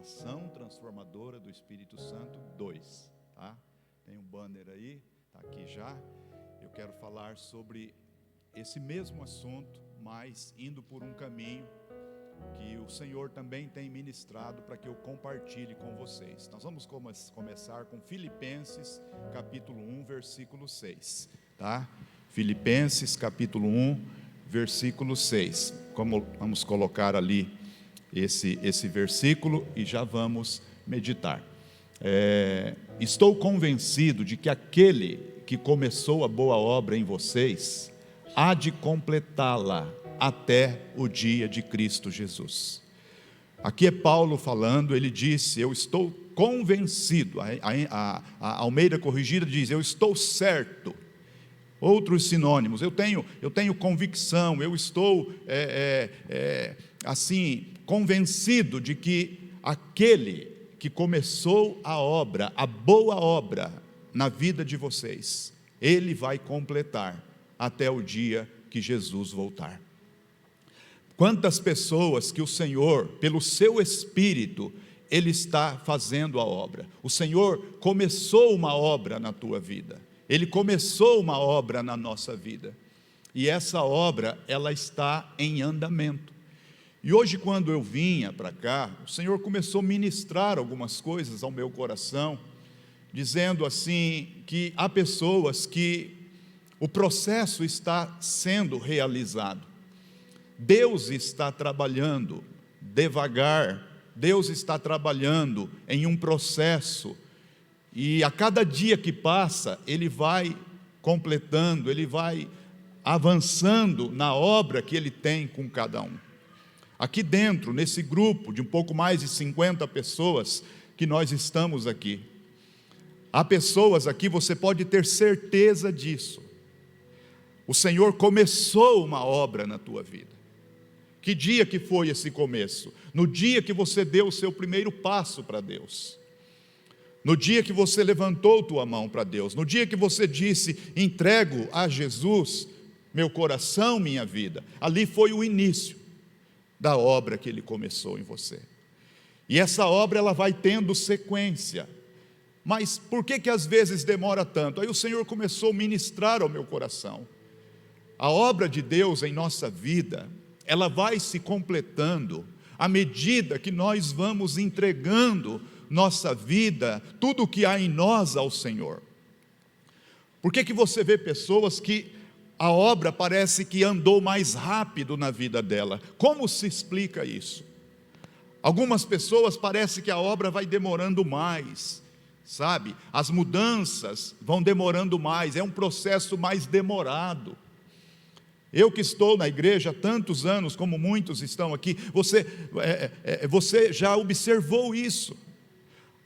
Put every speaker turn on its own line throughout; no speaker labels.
Ação Transformadora do Espírito Santo 2, tá? Tem um banner aí, tá aqui já. Eu quero falar sobre esse mesmo assunto, mas indo por um caminho que o Senhor também tem ministrado para que eu compartilhe com vocês. Nós vamos começar com Filipenses capítulo 1, versículo 6, tá? Filipenses capítulo 1, versículo 6. Vamos colocar ali esse versículo e já vamos meditar. Estou convencido de que aquele que começou a boa obra em vocês há de completá-la até o dia de Cristo Jesus. Aqui é Paulo falando, ele disse: eu estou convencido. A Almeida Corrigida diz: eu estou certo. Outros sinônimos: eu tenho convicção, eu estou assim, convencido de que aquele que começou a obra, a boa obra na vida de vocês, ele vai completar até o dia que Jesus voltar. Quantas pessoas que o Senhor, pelo seu Espírito, Ele está fazendo a obra. O Senhor começou uma obra na tua vida, Ele começou uma obra na nossa vida, e essa obra, ela está em andamento. E hoje, quando eu vinha para cá, o Senhor começou a ministrar algumas coisas ao meu coração, dizendo assim, que há pessoas que o processo está sendo realizado. Deus está trabalhando devagar, Deus está trabalhando em um processo, e a cada dia que passa, Ele vai completando, Ele vai avançando na obra que Ele tem com cada um. Aqui dentro, nesse grupo de um pouco mais de 50 pessoas que nós estamos aqui, há pessoas aqui, você pode ter certeza disso. O Senhor começou uma obra na tua vida. Que dia que foi esse começo? No dia que você deu o seu primeiro passo para Deus. No dia que você levantou tua mão para Deus. No dia que você disse: entrego a Jesus meu coração, minha vida. Ali foi o início da obra que Ele começou em você. E essa obra, ela vai tendo sequência. Mas por que às vezes demora tanto? Aí o Senhor começou a ministrar ao meu coração. A obra de Deus em nossa vida, ela vai se completando à medida que nós vamos entregando nossa vida, tudo o que há em nós ao Senhor. Por que você vê pessoas que a obra parece que andou mais rápido na vida dela? Como se explica isso? Algumas pessoas parece que a obra vai demorando mais, sabe? As mudanças vão demorando mais, é um processo mais demorado. Eu que estou na igreja há tantos anos, como muitos estão aqui, você já observou isso.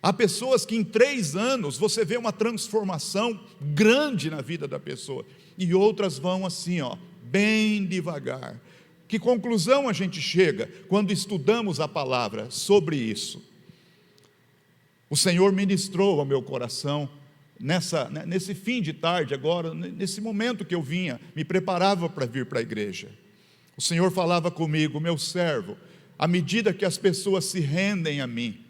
Há pessoas que em 3 anos você vê uma transformação grande na vida da pessoa, e outras vão assim, bem devagar. Que conclusão a gente chega quando estudamos a palavra sobre isso? O Senhor ministrou ao meu coração nesse fim de tarde agora, nesse momento que eu vinha, me preparava para vir para a igreja. O Senhor falava comigo: meu servo, à medida que as pessoas se rendem a mim,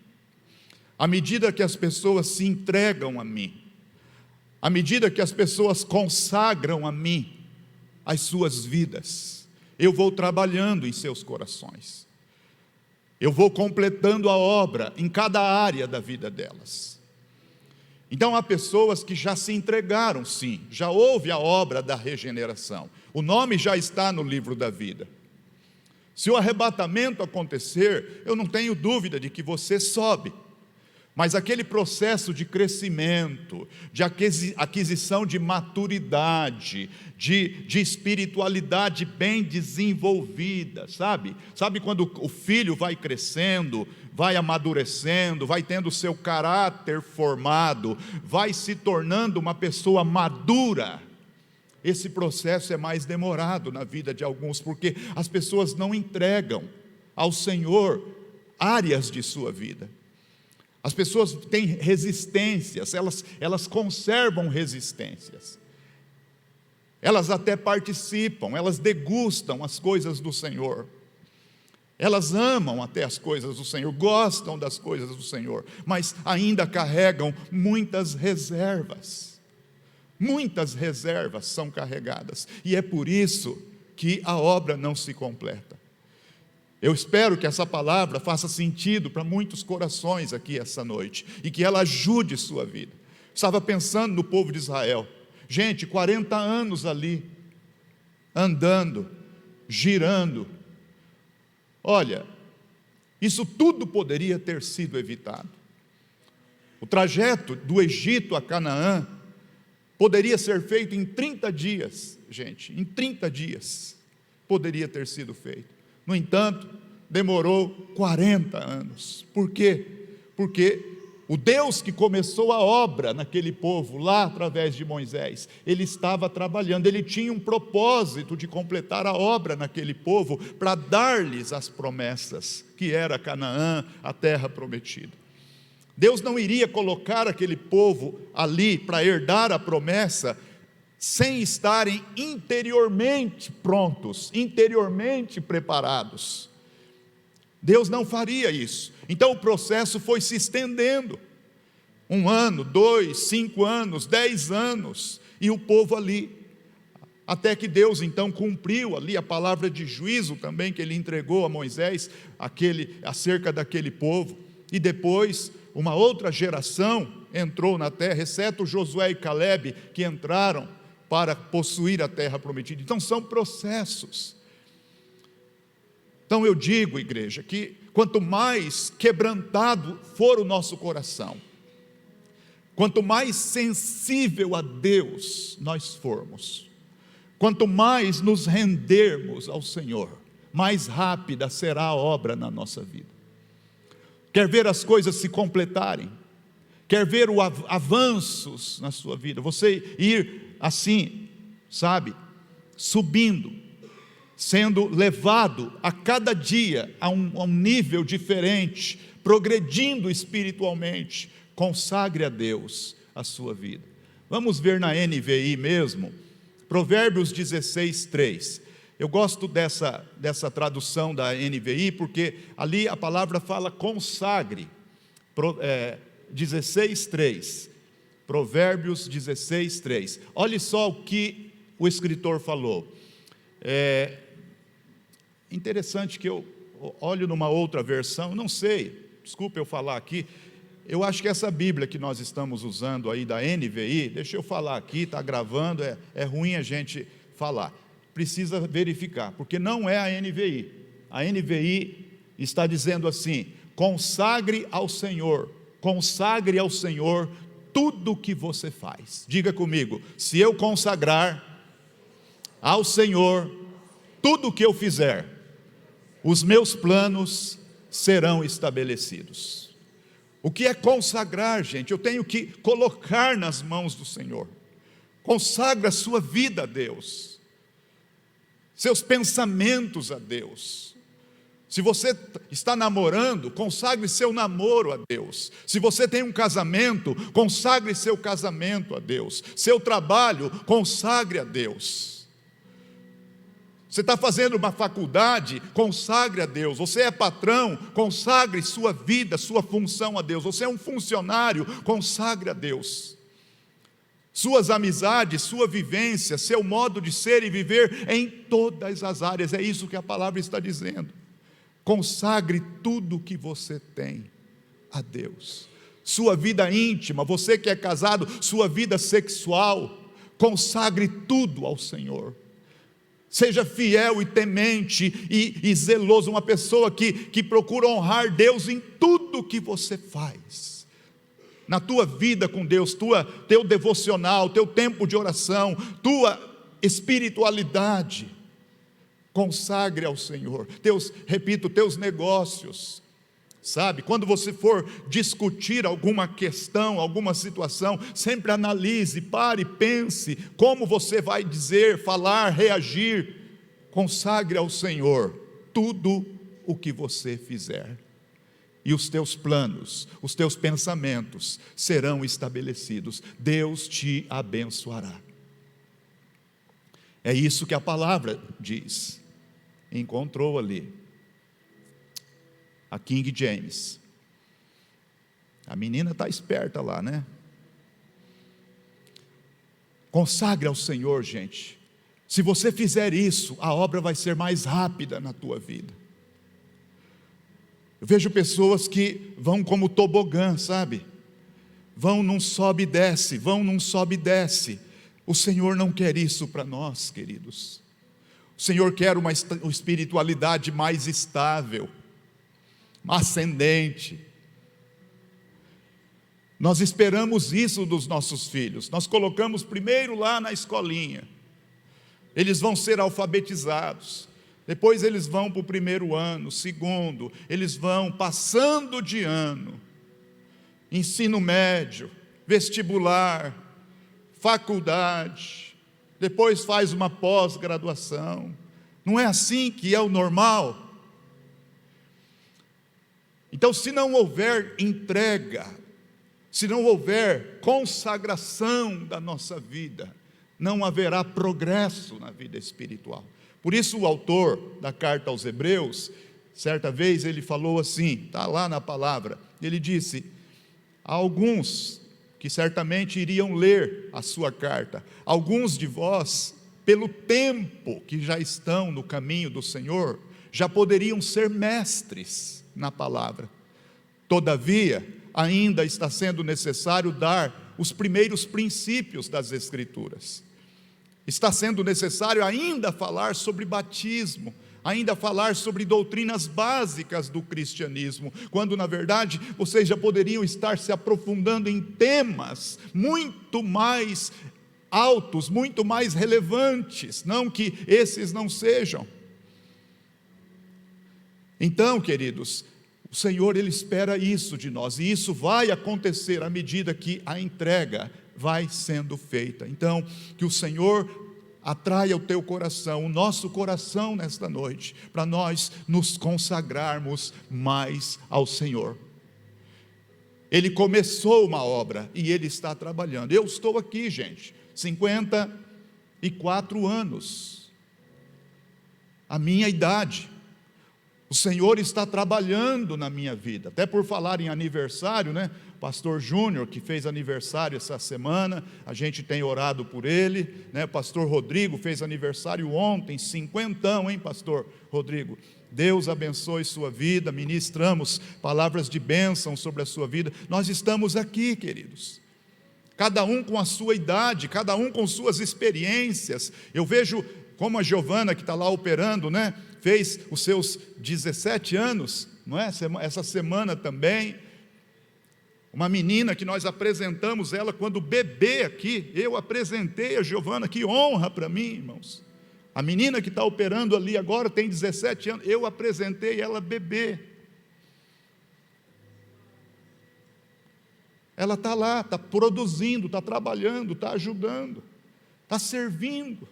à medida que as pessoas se entregam a mim, à medida que as pessoas consagram a mim as suas vidas, eu vou trabalhando em seus corações, eu vou completando a obra em cada área da vida delas. Então há pessoas que já se entregaram, sim, já houve a obra da regeneração, o nome já está no livro da vida. Se o arrebatamento acontecer, eu não tenho dúvida de que você sobe, mas aquele processo de crescimento, de aquisição de maturidade, de espiritualidade bem desenvolvida, sabe? Sabe quando o filho vai crescendo, vai amadurecendo, vai tendo o seu caráter formado, vai se tornando uma pessoa madura? Esse processo é mais demorado na vida de alguns, porque as pessoas não entregam ao Senhor áreas de sua vida. As pessoas têm resistências, elas conservam resistências. Elas até participam, elas degustam as coisas do Senhor, Elas amam até as coisas do Senhor, gostam das coisas do Senhor, mas ainda carregam muitas reservas. Muitas reservas são carregadas, e é por isso que a obra não se completa. Eu espero que essa palavra faça sentido para muitos corações aqui essa noite, e que ela ajude sua vida. Estava pensando no povo de Israel, gente, 40 anos ali, andando, girando. Olha, isso tudo poderia ter sido evitado. O trajeto do Egito a Canaã poderia ser feito em 30 dias, gente, em 30 dias poderia ter sido feito. No entanto, demorou 40 anos. Por quê? Porque o Deus que começou a obra naquele povo, lá através de Moisés, Ele estava trabalhando, Ele tinha um propósito de completar a obra naquele povo, para dar-lhes as promessas, que era Canaã, a terra prometida. Deus não iria colocar aquele povo ali para herdar a promessa, sem estarem interiormente prontos, interiormente preparados. Deus não faria isso. Então o processo foi se estendendo, 1 ano, 2, 5 anos, 10 anos, e o povo ali, até que Deus então cumpriu ali a palavra de juízo também, que Ele entregou a Moisés, acerca daquele povo, e depois uma outra geração entrou na terra, exceto Josué e Calebe, que entraram para possuir a terra prometida. Então são processos. Então eu digo, igreja, que quanto mais quebrantado for o nosso coração, quanto mais sensível a Deus nós formos, quanto mais nos rendermos ao Senhor, mais rápida será a obra na nossa vida. Quer ver as coisas se completarem? Quer ver avanços na sua vida? Você ir assim, sabe, subindo, sendo levado a cada dia a um nível diferente, progredindo espiritualmente. Consagre a Deus a sua vida. Vamos ver na NVI mesmo, Provérbios 16, 3. Eu gosto dessa tradução da NVI, porque ali a palavra fala consagre, 16, 3. Provérbios 16, 3. Olhe só o que o escritor falou. Interessante que eu olho numa outra versão, não sei, desculpa eu falar aqui, eu acho que essa Bíblia que nós estamos usando aí da NVI, deixa eu falar aqui, está gravando, é ruim a gente falar, precisa verificar, porque não é a NVI está dizendo assim: consagre ao Senhor tudo o que você faz. Diga comigo: se eu consagrar ao Senhor tudo o que eu fizer, os meus planos serão estabelecidos. O que é consagrar, gente? Eu tenho que colocar nas mãos do Senhor. Consagra a sua vida a Deus, seus pensamentos a Deus. Se você está namorando, consagre seu namoro a Deus. Se você tem um casamento, consagre seu casamento a Deus. Seu trabalho, consagre a Deus. Você está fazendo uma faculdade, consagre a Deus. Você é patrão, consagre sua vida, sua função a Deus. Você é um funcionário, consagre a Deus. Suas amizades, sua vivência, seu modo de ser e viver em todas as áreas. É isso que a palavra está dizendo. Consagre tudo que você tem a Deus. Sua vida íntima, você que é casado, sua vida sexual, consagre tudo ao Senhor. Seja fiel e temente e zeloso, uma pessoa que procura honrar Deus em tudo que você faz. Na tua vida com Deus, teu devocional, teu tempo de oração, tua espiritualidade, consagre ao Senhor. Teus negócios, sabe? Quando você for discutir alguma questão, alguma situação, sempre analise, pare, pense, como você vai dizer, falar, reagir. Consagre ao Senhor tudo o que você fizer, e os teus planos, os teus pensamentos serão estabelecidos. Deus te abençoará. É isso que a palavra diz. Encontrou ali. a King James. A menina está esperta lá, né? Consagre ao Senhor, gente. Se você fizer isso, a obra vai ser mais rápida na tua vida. Eu vejo pessoas que vão como tobogã, sabe? Vão num sobe e desce, vão num sobe e desce. O Senhor não quer isso para nós, queridos. O Senhor quer uma espiritualidade mais estável, ascendente. Nós esperamos isso dos nossos filhos. Nós colocamos primeiro lá na escolinha. Eles vão ser alfabetizados. Depois eles vão para o primeiro ano, segundo. Eles vão passando de ano. Ensino médio, vestibular, faculdade. Depois faz uma pós-graduação. Não é assim que é o normal? Então, se não houver entrega, se não houver consagração da nossa vida, não haverá progresso na vida espiritual. Por isso o autor da carta aos Hebreus, certa vez ele falou assim, está lá na palavra, ele disse: há alguns que certamente iriam ler a sua carta, alguns de vós, pelo tempo que já estão no caminho do Senhor, já poderiam ser mestres na palavra. Todavia, ainda está sendo necessário dar os primeiros princípios das Escrituras. Está sendo necessário ainda falar sobre batismo, ainda falar sobre doutrinas básicas do cristianismo, quando na verdade vocês já poderiam estar se aprofundando em temas muito mais altos, muito mais relevantes, não que esses não sejam. Então, queridos, o Senhor, Ele espera isso de nós, e isso vai acontecer à medida que a entrega vai sendo feita. Então, que o Senhor atraia o teu coração, o nosso coração nesta noite, para nós nos consagrarmos mais ao Senhor. Ele começou uma obra e Ele está trabalhando. Eu estou aqui, gente, 54 anos, a minha idade. O Senhor está trabalhando na minha vida. Até por falar em aniversário, né? Pastor Júnior, que fez aniversário essa semana, a gente tem orado por ele, né? Pastor Rodrigo fez aniversário ontem, 50, hein, Pastor Rodrigo? Deus abençoe sua vida, ministramos palavras de bênção sobre a sua vida. Nós estamos aqui, queridos, cada um com a sua idade, cada um com suas experiências. Eu vejo como a Giovana, que está lá operando, né? Fez os seus 17 anos, não é? Essa semana também. Uma menina que nós apresentamos ela quando bebê aqui, eu apresentei a Giovana, que honra para mim, irmãos. A menina que está operando ali agora tem 17 anos, eu apresentei ela bebê. Ela está lá, está produzindo, está trabalhando, está ajudando, está servindo.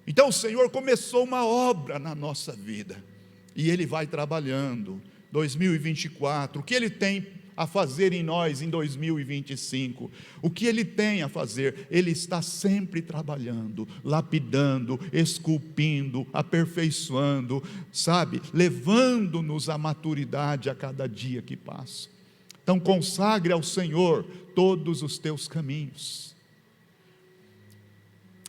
Então o Senhor começou uma obra na nossa vida, e Ele vai trabalhando. 2024, o que Ele tem a fazer em nós em 2025, o que Ele tem a fazer? Ele está sempre trabalhando, lapidando, esculpindo, aperfeiçoando, sabe, levando-nos à maturidade a cada dia que passa. Então consagre ao Senhor todos os teus caminhos.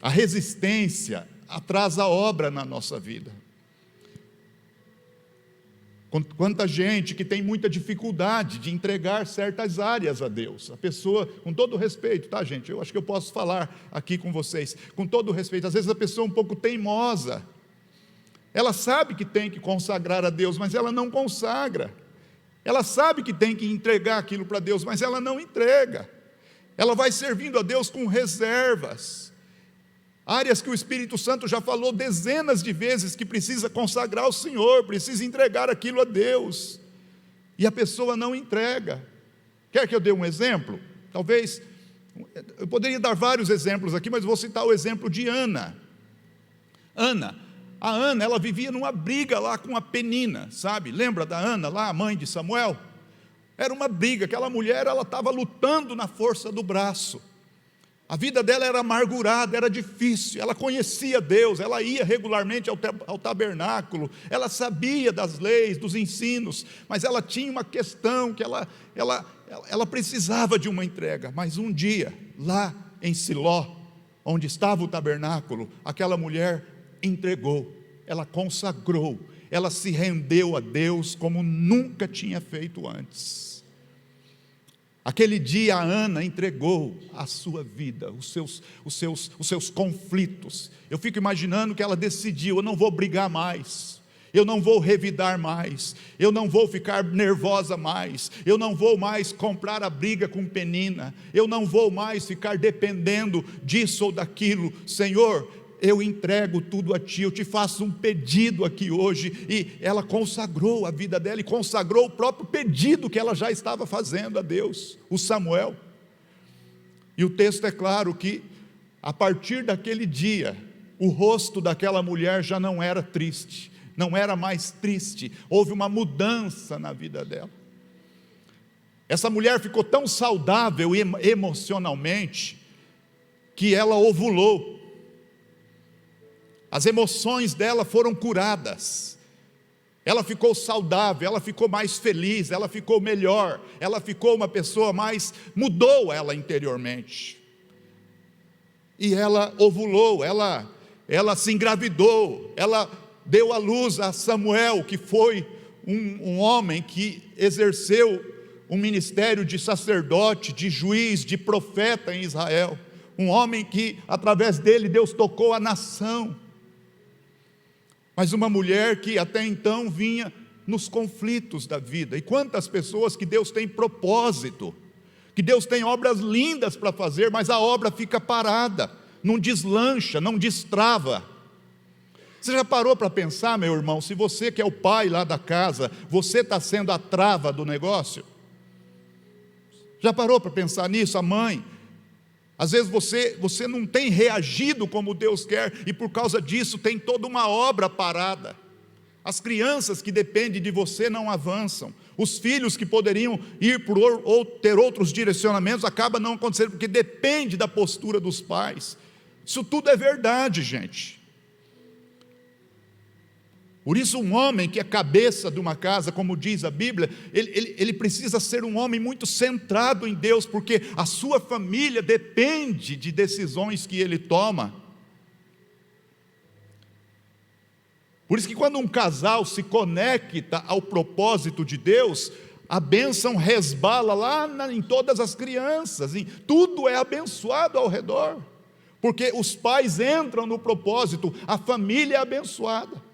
A resistência atrasa a obra na nossa vida. Quanta gente que tem muita dificuldade de entregar certas áreas a Deus. A pessoa, com todo respeito, tá, gente? Eu acho que eu posso falar aqui com vocês, com todo respeito. Às vezes a pessoa é um pouco teimosa. Ela sabe que tem que consagrar a Deus, mas ela não consagra. Ela sabe que tem que entregar aquilo para Deus, mas ela não entrega. Ela vai servindo a Deus com reservas. Áreas que o Espírito Santo já falou dezenas de vezes que precisa consagrar ao Senhor, precisa entregar aquilo a Deus, e a pessoa não entrega. Quer que eu dê um exemplo? Talvez, eu poderia dar vários exemplos aqui, mas vou citar o exemplo de Ana. A Ana, ela vivia numa briga lá com a Penina, sabe? Lembra da Ana lá, a mãe de Samuel? Era uma briga, aquela mulher, ela estava lutando na força do braço. A vida dela era amargurada, era difícil. Ela conhecia Deus, ela ia regularmente ao tabernáculo, ela sabia das leis, dos ensinos, mas ela tinha uma questão que ela precisava de uma entrega. Mas um dia, lá em Siló, onde estava o tabernáculo, aquela mulher entregou, ela consagrou, ela se rendeu a Deus como nunca tinha feito antes. Aquele dia a Ana entregou a sua vida, os seus conflitos. Eu fico imaginando que ela decidiu: eu não vou brigar mais, eu não vou revidar mais, eu não vou ficar nervosa mais, eu não vou mais comprar a briga com Penina, eu não vou mais ficar dependendo disso ou daquilo. Senhor, eu entrego tudo a Ti, eu te faço um pedido aqui hoje. E ela consagrou a vida dela, e consagrou o próprio pedido que ela já estava fazendo a Deus, o Samuel. E o texto é claro que, a partir daquele dia, o rosto daquela mulher já não era triste, não era mais triste, houve uma mudança na vida dela. Essa mulher ficou tão saudável emocionalmente, que ela ovulou. As emoções dela foram curadas, ela ficou saudável, ela ficou mais feliz, ela ficou melhor, ela ficou uma pessoa mais, mudou ela interiormente. E ela ovulou, ela se engravidou, ela deu à luz a Samuel, que foi um homem que exerceu um ministério de sacerdote, de juiz, de profeta em Israel, um homem que através dele Deus tocou a nação. Mas uma mulher que até então vinha nos conflitos da vida. E quantas pessoas que Deus tem propósito, que Deus tem obras lindas para fazer, mas a obra fica parada, não deslancha, não destrava. Você já parou para pensar, meu irmão, se você que é o pai lá da casa, você está sendo a trava do negócio? Já parou para pensar nisso, a mãe? Às vezes você não tem reagido como Deus quer, e por causa disso tem toda uma obra parada. As crianças que dependem de você não avançam. Os filhos que poderiam ir ou ter outros direcionamentos, acaba não acontecendo, porque depende da postura dos pais. Isso tudo é verdade, gente. Por isso, um homem que é cabeça de uma casa, como diz a Bíblia, ele precisa ser um homem muito centrado em Deus, porque a sua família depende de decisões que ele toma. Por isso que quando um casal se conecta ao propósito de Deus, a bênção resbala lá em todas as crianças, tudo é abençoado ao redor, porque os pais entram no propósito, a família é abençoada.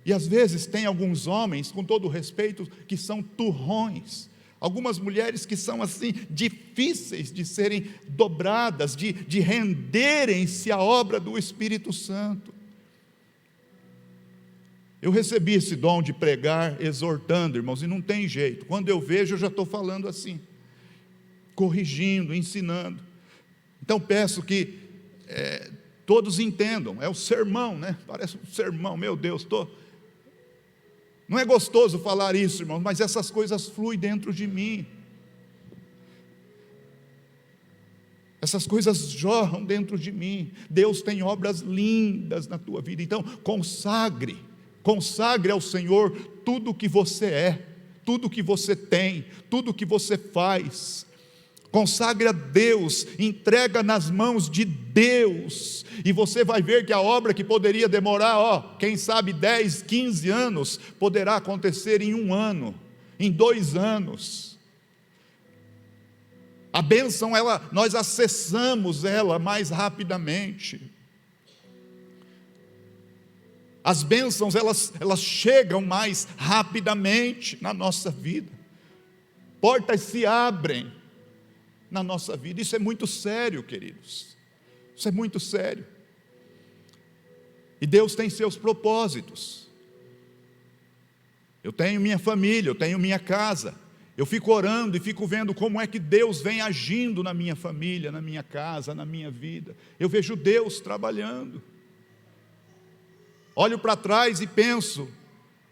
E às vezes tem alguns homens, com todo respeito, que são turrões, algumas mulheres que são assim, difíceis de serem dobradas, de renderem-se à obra do Espírito Santo. Eu recebi esse dom de pregar, exortando, irmãos, e não tem jeito, quando eu vejo eu já estou falando assim, corrigindo, ensinando. Então peço que todos entendam, é o sermão, né? Parece um sermão, meu Deus, não é gostoso falar isso, irmãos, mas essas coisas fluem dentro de mim. Essas coisas jorram dentro de mim. Deus tem obras lindas na tua vida. Então, consagre ao Senhor tudo o que você é, tudo o que você tem, tudo o que você faz. Consagre a Deus, entrega nas mãos de Deus, e você vai ver que a obra que poderia demorar, quem sabe 10, 15 anos, poderá acontecer em 1 ano, em 2 anos. A bênção, nós acessamos ela mais rapidamente. As bênçãos, elas chegam mais rapidamente na nossa vida. Portas se abrem na nossa vida. Isso é muito sério, queridos. Isso é muito sério. E Deus tem seus propósitos. Eu tenho minha família, eu tenho minha casa. Eu fico orando e fico vendo como é que Deus vem agindo na minha família, na minha casa, na minha vida. Eu vejo Deus trabalhando. Olho para trás e penso,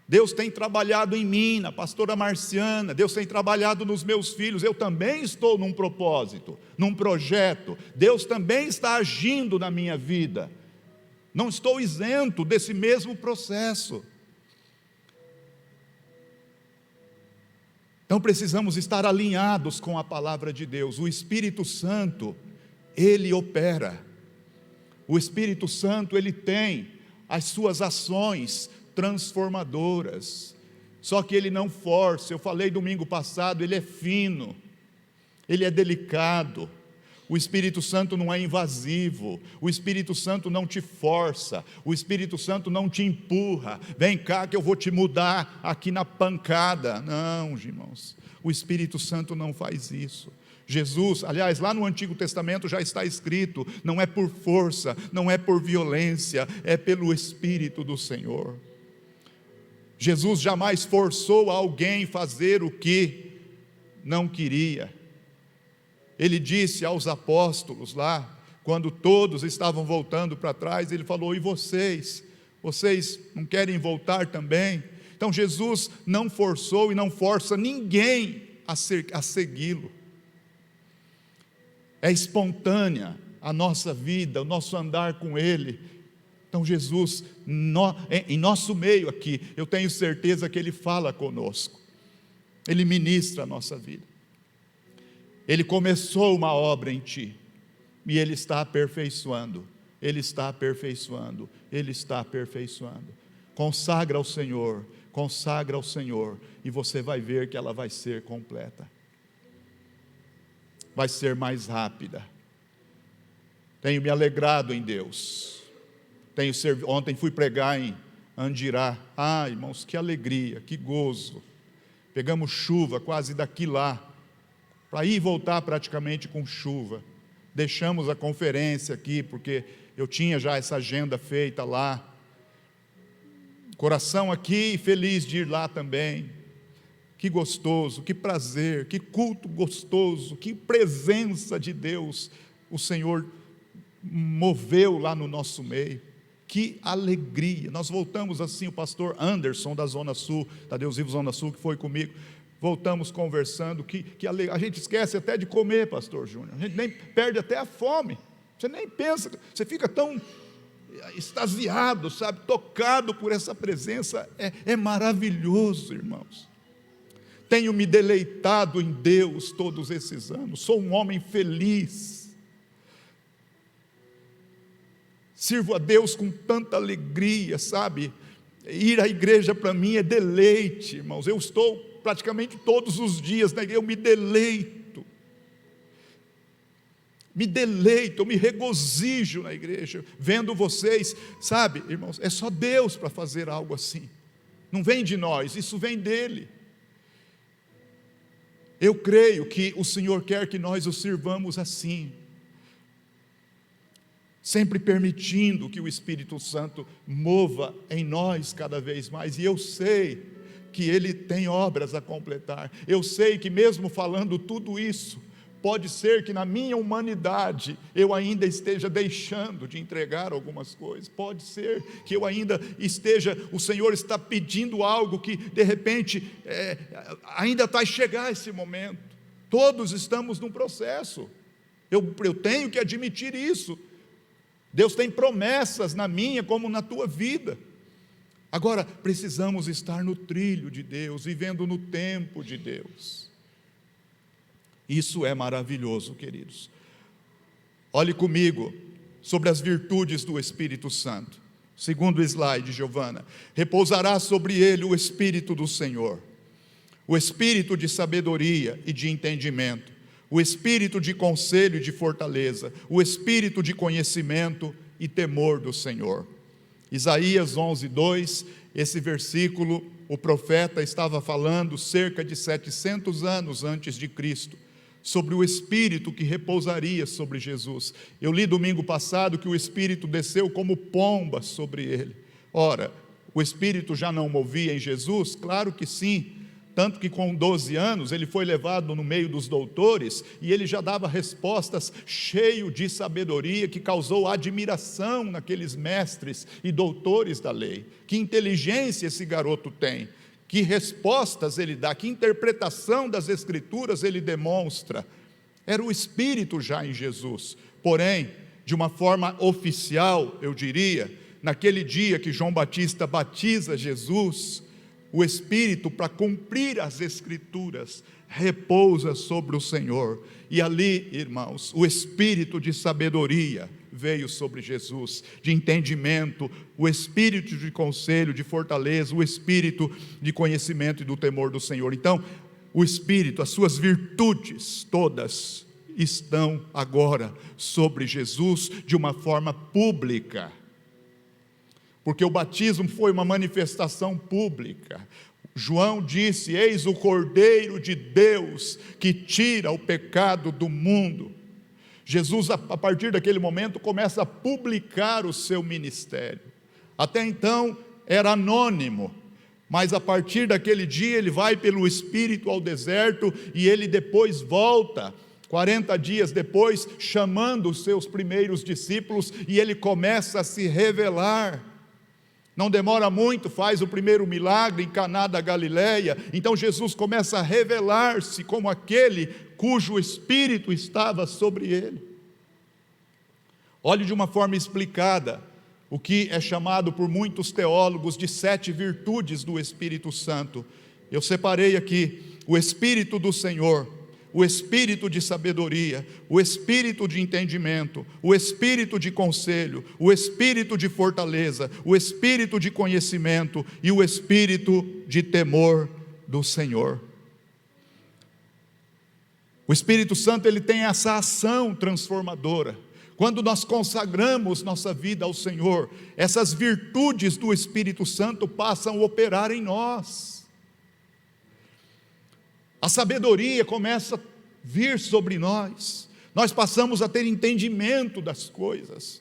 Deus tem trabalhado em mim, na pastora Marciana, Deus tem trabalhado nos meus filhos, eu também estou num propósito, num projeto, Deus também está agindo na minha vida, não estou isento desse mesmo processo. Então precisamos estar alinhados com a palavra de Deus. O Espírito Santo, Ele opera, o Espírito Santo, Ele tem as suas ações transformadoras, só que Ele não força. Eu falei domingo passado, Ele é fino, Ele é delicado. O Espírito Santo não é invasivo, o Espírito Santo não te força, o Espírito Santo não te empurra, vem cá que eu vou te mudar aqui na pancada. Não, irmãos, o Espírito Santo não faz isso. Jesus, aliás, lá no Antigo Testamento já está escrito, não é por força, não é por violência, é pelo Espírito do Senhor. Jesus jamais forçou alguém a fazer o que não queria. Ele disse aos apóstolos lá, quando todos estavam voltando para trás, Ele falou: e vocês? Vocês não querem voltar também? Então Jesus não forçou e não força ninguém a segui-lo. É espontânea a nossa vida, o nosso andar com Ele. Então Jesus, em nosso meio aqui, eu tenho certeza que Ele fala conosco, Ele ministra a nossa vida. Ele começou uma obra em ti, e Ele está aperfeiçoando, Ele está aperfeiçoando, Ele está aperfeiçoando. Consagra ao Senhor, e você vai ver que ela vai ser completa, vai ser mais rápida. Tenho me alegrado em Deus, ontem fui pregar em Andirá, irmãos, que alegria, que gozo, pegamos chuva quase daqui lá, para ir e voltar praticamente com chuva, deixamos a conferência aqui, porque eu tinha já essa agenda feita lá, coração aqui feliz de ir lá também, que gostoso, que prazer, que culto gostoso, que presença de Deus, o Senhor moveu lá no nosso meio, que alegria, nós voltamos assim, o pastor Anderson da Zona Sul, da Deus Vivo Zona Sul, que foi comigo, voltamos conversando, a gente esquece até de comer, pastor Júnior, a gente nem perde até a fome, você nem pensa, você fica tão extasiado, sabe, tocado por essa presença, é maravilhoso, irmãos. Tenho me deleitado em Deus todos esses anos, sou um homem feliz, sirvo a Deus com tanta alegria, sabe, ir à igreja para mim é deleite, irmãos, eu estou praticamente todos os dias na igreja, eu me deleito, eu me regozijo na igreja, vendo vocês, sabe, irmãos, é só Deus para fazer algo assim, não vem de nós, isso vem dEle. Eu creio que o Senhor quer que nós o sirvamos assim, sempre permitindo que o Espírito Santo mova em nós cada vez mais, e eu sei que Ele tem obras a completar, eu sei que mesmo falando tudo isso, pode ser que na minha humanidade, eu ainda esteja deixando de entregar algumas coisas, pode ser que eu ainda esteja, o Senhor está pedindo algo que de repente, ainda está a chegar esse momento, todos estamos num processo, eu tenho que admitir isso, Deus tem promessas na minha como na tua vida, agora precisamos estar no trilho de Deus, vivendo no tempo de Deus, isso é maravilhoso, queridos. Olhe comigo sobre as virtudes do Espírito Santo. Segundo slide, Giovana. Repousará sobre ele o Espírito do Senhor, o Espírito de sabedoria e de entendimento, o Espírito de conselho e de fortaleza, o Espírito de conhecimento e temor do Senhor. Isaías 11:2, esse versículo, o profeta estava falando cerca de 700 anos antes de Cristo, sobre o Espírito que repousaria sobre Jesus. Eu li domingo passado que o Espírito desceu como pomba sobre ele. Ora, o Espírito já não movia em Jesus? Claro que sim, tanto que com 12 anos ele foi levado no meio dos doutores, e ele já dava respostas cheio de sabedoria, que causou admiração naqueles mestres e doutores da lei. Que inteligência esse garoto tem, que respostas ele dá, que interpretação das Escrituras ele demonstra. Era o Espírito já em Jesus. Porém, de uma forma oficial, eu diria, naquele dia que João Batista batiza Jesus, o Espírito, para cumprir as Escrituras, repousa sobre o Senhor. E ali, irmãos, o Espírito de sabedoria veio sobre Jesus, de entendimento, o Espírito de conselho, de fortaleza, o Espírito de conhecimento e do temor do Senhor. Então, o Espírito, as suas virtudes todas estão agora sobre Jesus de uma forma pública. Porque o batismo foi uma manifestação pública. João disse: eis o Cordeiro de Deus que tira o pecado do mundo. Jesus, a partir daquele momento, começa a publicar o seu ministério. Até então era anônimo, mas a partir daquele dia ele vai pelo Espírito ao deserto, e ele depois volta 40 dias depois, chamando os seus primeiros discípulos, e ele começa a se revelar. Não demora muito, faz o primeiro milagre em Caná da Galileia. Então Jesus começa a revelar-se como aquele cujo Espírito estava sobre ele. Olhe de uma forma explicada o que é chamado por muitos teólogos de 7 virtudes do Espírito Santo. Eu separei aqui o Espírito do Senhor, o Espírito de sabedoria, o Espírito de entendimento, o Espírito de conselho, o Espírito de fortaleza, o Espírito de conhecimento e o Espírito de temor do Senhor. O Espírito Santo, ele tem essa ação transformadora. Quando nós consagramos nossa vida ao Senhor, essas virtudes do Espírito Santo passam a operar em nós. A sabedoria começa a vir sobre nós, nós passamos a ter entendimento das coisas,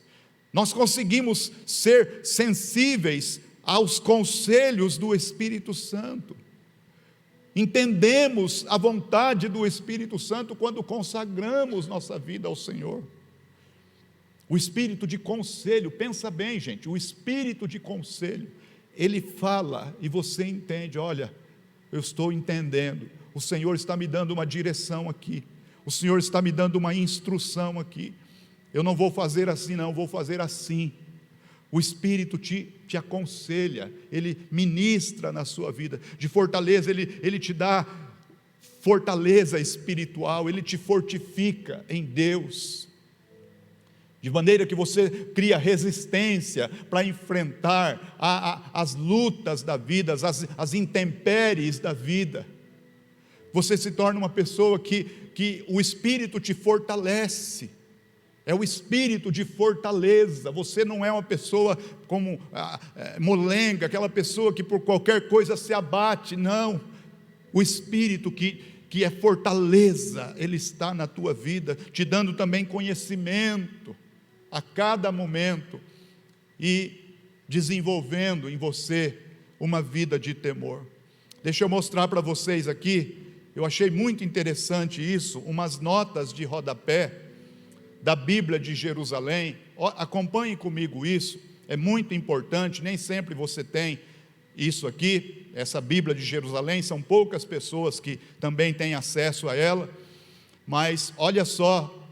nós conseguimos ser sensíveis aos conselhos do Espírito Santo, entendemos a vontade do Espírito Santo quando consagramos nossa vida ao Senhor. O Espírito de conselho, pensa bem, gente, o Espírito de conselho, ele fala e você entende: olha, eu estou entendendo, o Senhor está me dando uma direção aqui, o Senhor está me dando uma instrução aqui, eu não vou fazer assim não, vou fazer assim. O Espírito te aconselha, ele ministra na sua vida, de fortaleza, ele te dá fortaleza espiritual, ele te fortifica em Deus, de maneira que você cria resistência para enfrentar as lutas da vida, as intempéries da vida. Você se torna uma pessoa que o Espírito te fortalece, é o Espírito de fortaleza. Você não é uma pessoa como molenga, aquela pessoa que por qualquer coisa se abate, não. O Espírito que é fortaleza, ele está na tua vida, te dando também conhecimento a cada momento e desenvolvendo em você uma vida de temor. Deixa eu mostrar para vocês aqui, eu achei muito interessante isso, umas notas de rodapé da Bíblia de Jerusalém. Acompanhe comigo isso, é muito importante, nem sempre você tem isso aqui, essa Bíblia de Jerusalém, são poucas pessoas que também têm acesso a ela, mas olha só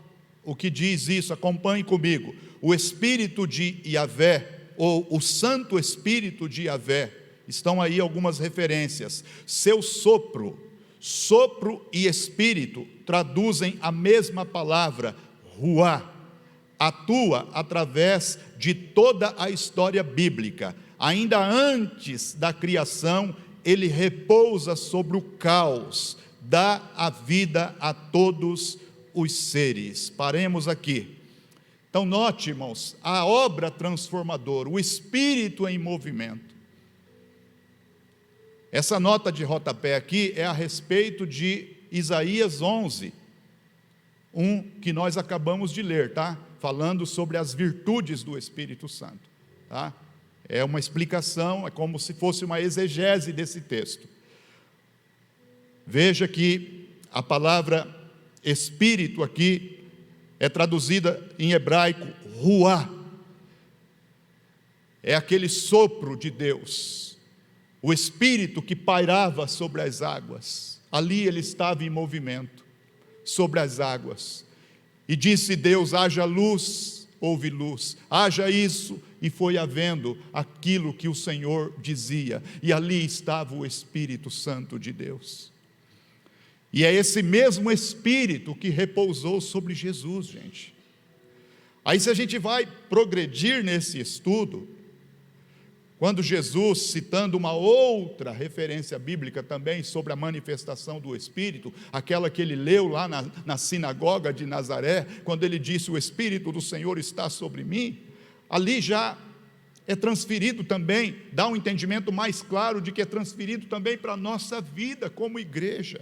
o que diz isso, acompanhe comigo. O Espírito de Yahvé, ou o Santo Espírito de Yahvé, estão aí algumas referências. Seu sopro e espírito traduzem a mesma palavra, ruá, atua através de toda a história bíblica. Ainda antes da criação, ele repousa sobre o caos, dá a vida a todos os seres. Paremos aqui. Então note, irmãos, a obra transformadora, o Espírito em movimento. Essa nota de rodapé aqui é a respeito de Isaías 11, que nós acabamos de ler, tá? Falando sobre as virtudes do Espírito Santo, tá? É uma explicação, é como se fosse uma exegese desse texto. Veja que a palavra espírito aqui é traduzida em hebraico, ruá. É aquele sopro de Deus, o Espírito que pairava sobre as águas. Ali ele estava em movimento, sobre as águas. E disse Deus: haja luz, houve luz, haja isso, e foi havendo aquilo que o Senhor dizia. E ali estava o Espírito Santo de Deus. E é esse mesmo Espírito que repousou sobre Jesus, gente. Aí, se a gente vai progredir nesse estudo, quando Jesus, citando uma outra referência bíblica também sobre a manifestação do Espírito, aquela que ele leu lá na sinagoga de Nazaré, quando ele disse: o Espírito do Senhor está sobre mim, ali já é transferido também, dá um entendimento mais claro de que é transferido também para a nossa vida como igreja.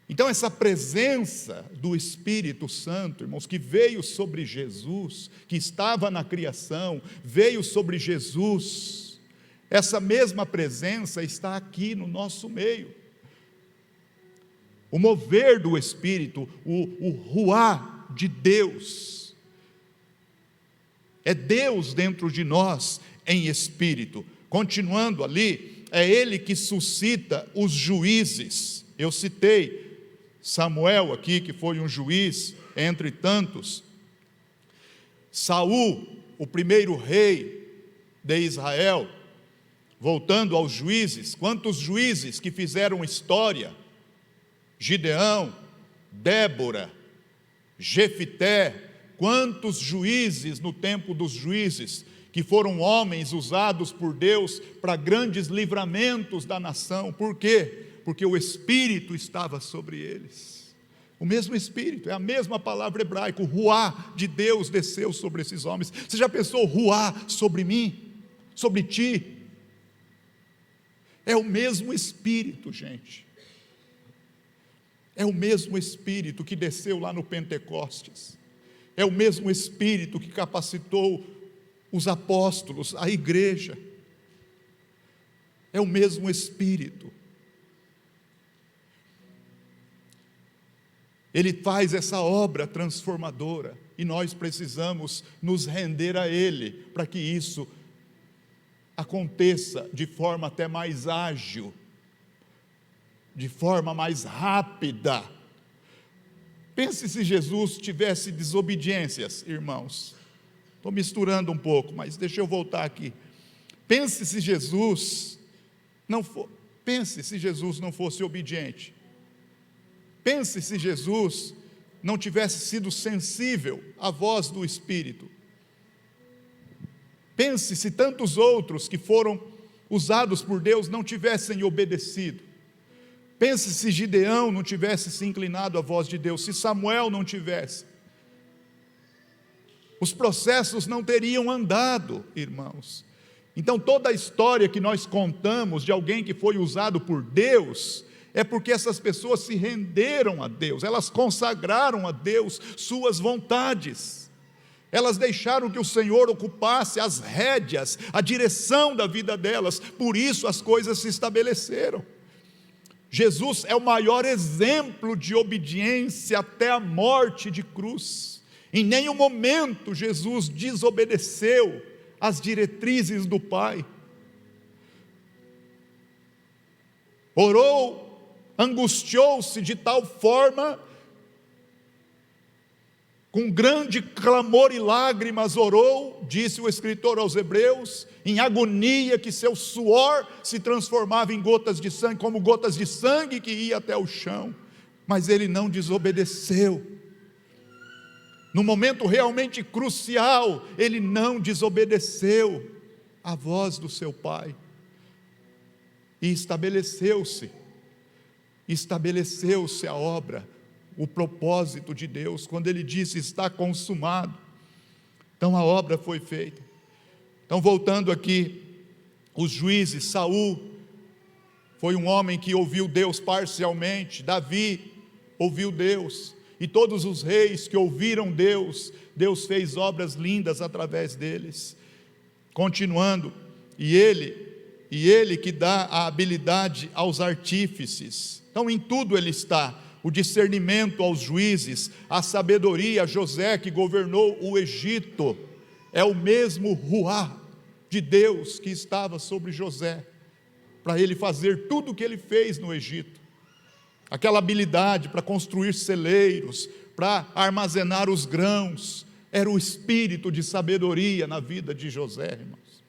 Então, essa presença do Espírito Santo, irmãos, que veio sobre Jesus, que estava na criação, veio sobre Jesus, essa mesma presença está aqui no nosso meio. O mover do Espírito, o ruá de Deus, é Deus dentro de nós em Espírito. Continuando ali, é Ele que suscita os juízes. Eu citei Samuel aqui, que foi um juiz entre tantos. Saul, o primeiro rei de Israel. Voltando aos juízes, quantos juízes que fizeram história: Gideão, Débora, Jefité, quantos juízes no tempo dos juízes, que foram homens usados por Deus para grandes livramentos da nação. Por quê? Porque o Espírito estava sobre eles. O mesmo Espírito, é a mesma palavra hebraica, o ruá de Deus desceu sobre esses homens. Você já pensou ruá sobre mim? Sobre ti? É o mesmo Espírito, gente. É o mesmo Espírito que desceu lá no Pentecostes. É o mesmo Espírito que capacitou os apóstolos, a igreja. É o mesmo Espírito. Ele faz essa obra transformadora e nós precisamos nos render a Ele para que isso aconteça de forma até mais ágil, de forma mais rápida. Pense se Jesus tivesse desobediências, irmãos. Estou misturando um pouco, mas deixa eu voltar aqui. Pense se Jesus não fosse obediente. Pense se Jesus não tivesse sido sensível à voz do Espírito. Pense se tantos outros que foram usados por Deus não tivessem obedecido. Pense se Gideão não tivesse se inclinado à voz de Deus, se Samuel não tivesse. Os processos não teriam andado, irmãos. Então, toda a história que nós contamos de alguém que foi usado por Deus, é porque essas pessoas se renderam a Deus, elas consagraram a Deus suas vontades, elas deixaram que o Senhor ocupasse as rédeas, a direção da vida delas, por isso as coisas se estabeleceram. Jesus é o maior exemplo de obediência até a morte de cruz. Em nenhum momento Jesus desobedeceu às diretrizes do Pai. Orou, angustiou-se de tal forma, com grande clamor e lágrimas orou, disse o escritor aos Hebreus, em agonia, que seu suor se transformava em gotas de sangue, como gotas de sangue que ia até o chão, mas ele não desobedeceu. No momento realmente crucial, ele não desobedeceu à voz do seu Pai, e estabeleceu-se a obra, o propósito de Deus, quando ele disse: está consumado. Então a obra foi feita. Então, voltando aqui, os juízes, Saul foi um homem que ouviu Deus parcialmente, Davi ouviu Deus, e todos os reis que ouviram Deus, Deus fez obras lindas através deles. Continuando, e ele e Ele que dá a habilidade aos artífices. Então em tudo Ele está, o discernimento aos juízes, a sabedoria a José que governou o Egito, é o mesmo Ruá de Deus que estava sobre José, para ele fazer tudo o que ele fez no Egito, aquela habilidade para construir celeiros, para armazenar os grãos, era o espírito de sabedoria na vida de José, irmãos.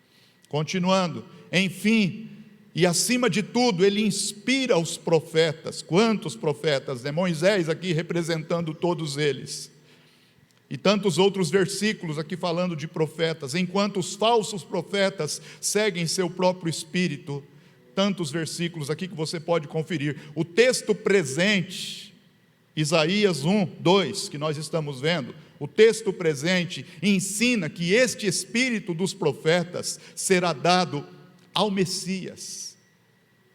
Continuando, enfim, e acima de tudo, ele inspira os profetas. Quantos profetas, né? Moisés aqui representando todos eles, e tantos outros versículos aqui falando de profetas, enquanto os falsos profetas seguem seu próprio espírito. Tantos versículos aqui que você pode conferir. O texto presente, Isaías 1, 2, que nós estamos vendo, o texto presente ensina que este espírito dos profetas será dado ao Messias,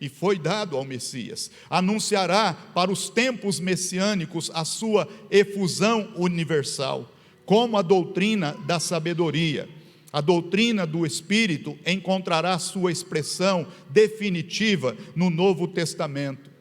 e foi dado ao Messias. Anunciará para os tempos messiânicos a sua efusão universal, como a doutrina da sabedoria. A doutrina do Espírito encontrará sua expressão definitiva no Novo Testamento.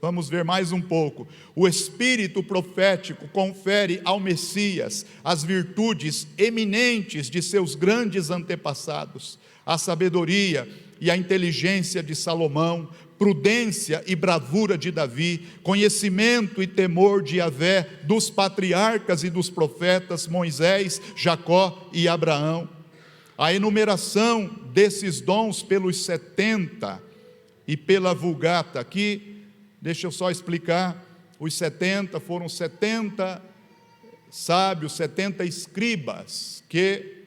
Vamos ver mais um pouco. O Espírito profético confere ao Messias as virtudes eminentes de seus grandes antepassados, a sabedoria e a inteligência de Salomão, prudência e bravura de Davi, conhecimento e temor de Yahvé dos patriarcas e dos profetas Moisés, Jacó e Abraão. A enumeração desses dons pelos 70 e pela Vulgata, aqui, deixa eu só explicar, os 70 foram 70 sábios, 70 escribas, que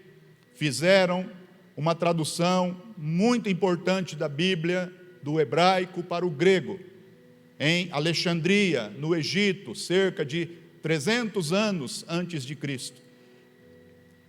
fizeram uma tradução muito importante da Bíblia, do hebraico para o grego, em Alexandria, no Egito, cerca de 300 anos antes de Cristo.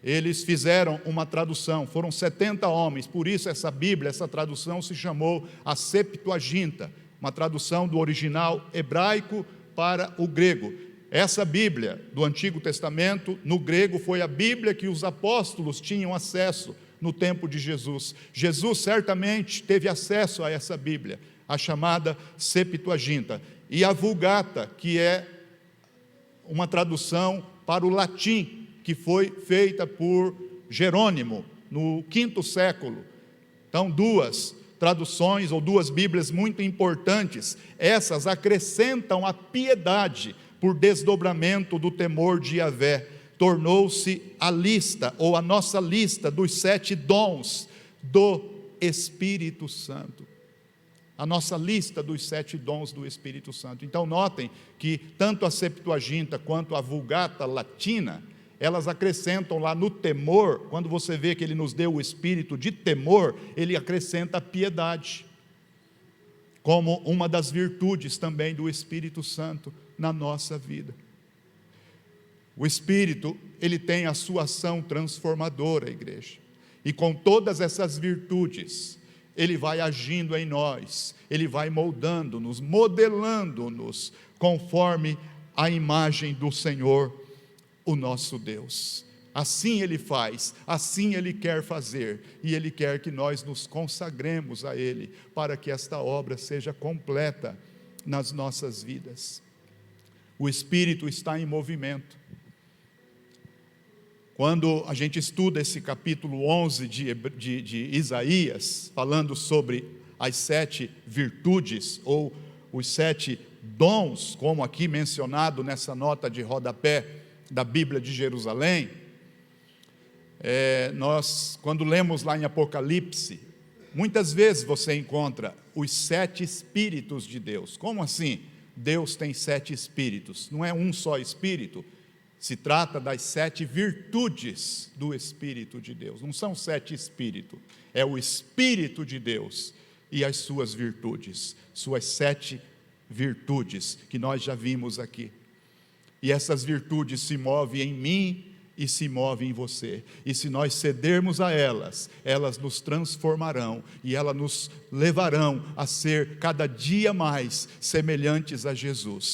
Eles fizeram uma tradução, foram 70 homens, por isso essa Bíblia, essa tradução se chamou a Septuaginta, uma tradução do original hebraico para o grego. Essa Bíblia do Antigo Testamento, no grego, foi a Bíblia que os apóstolos tinham acesso no tempo de Jesus. Jesus certamente teve acesso a essa Bíblia, a chamada Septuaginta, e a Vulgata, que é uma tradução para o latim, que foi feita por Jerônimo, no quinto século. Então, duas traduções, ou duas Bíblias muito importantes, essas acrescentam a piedade por desdobramento do temor de Yahvé. Tornou-se a lista, ou a nossa lista dos 7 dons do Espírito Santo. A nossa lista dos 7 dons do Espírito Santo. Então notem que tanto a Septuaginta quanto a Vulgata latina, elas acrescentam lá no temor, quando você vê que ele nos deu o espírito de temor, ele acrescenta a piedade, como uma das virtudes também do Espírito Santo na nossa vida. O Espírito, ele tem a sua ação transformadora, igreja, e com todas essas virtudes, ele vai agindo em nós, ele vai moldando-nos, modelando-nos, conforme a imagem do Senhor, o nosso Deus. Assim ele faz, assim ele quer fazer, e ele quer que nós nos consagremos a ele, para que esta obra seja completa nas nossas vidas. O Espírito está em movimento. Quando a gente estuda esse capítulo 11 de Isaías, falando sobre as 7 virtudes, ou os 7 dons, como aqui mencionado nessa nota de rodapé da Bíblia de Jerusalém, nós, quando lemos lá em Apocalipse, muitas vezes você encontra os 7 Espíritos de Deus. Como assim? Deus tem 7 Espíritos, não é um só Espírito. Se trata das 7 virtudes do Espírito de Deus. Não são 7 espíritos, é o Espírito de Deus e as suas virtudes, suas 7 virtudes que nós já vimos aqui. E essas virtudes se movem em mim e se movem em você. E se nós cedermos a elas, elas nos transformarão e elas nos levarão a ser cada dia mais semelhantes a Jesus.